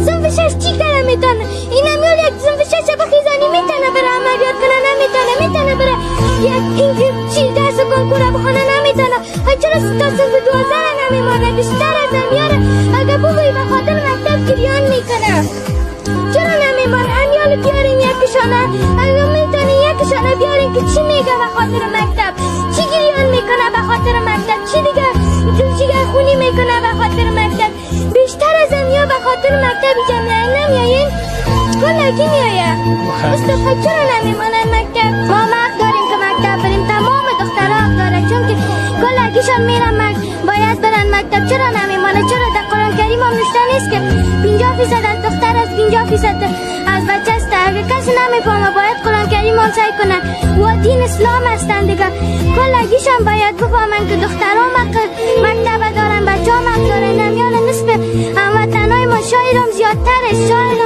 صنف 6 چی کاره میتونه؟ اینم یک صنف 6 بخیزانی میتونه بره عملیات کنه نمیتونه بره اینکه چی درس کنکور بخونه نمیتونه. چرا تا صنف 12 نمیمونه؟ بیشتر از میاره. اگه بگویی به خاطر مکتب گریان میکنه چرا نمیمونه؟ امیال بیارین یکشانه. اگه میتونی یکشانه بیارین که چی میگه به خاطر مکتب، چی گریان میکنه به خاطر مکتب، چی دیگه جلجیگر خونی میکنه به خاطر مکتب. بیشتر از امیا به خاطر مکتب جمعه نمیایین کلگی میایه. مصطفی چرا نمیمانن مکتب؟ ما حق داریم که مکتب بریم، تمام دخترها حق داره، چون که کلگیشان میرن باید برن مکتب. چرا نمیمانه؟ چرا در قرآن کریم هم نوشته نیست که 50% از دختر است 50% از بچه است؟ اگه کسی نمیفهمه باید قرآن کریم هم سعی کنن و دین اسلام هستن دیگه. کلگیشان باید بفهمن که دخترها مکتب دارن، بچه هم حق دارن. نمیان نسبه هموطنهای ما شاید هم زیادتره، شاید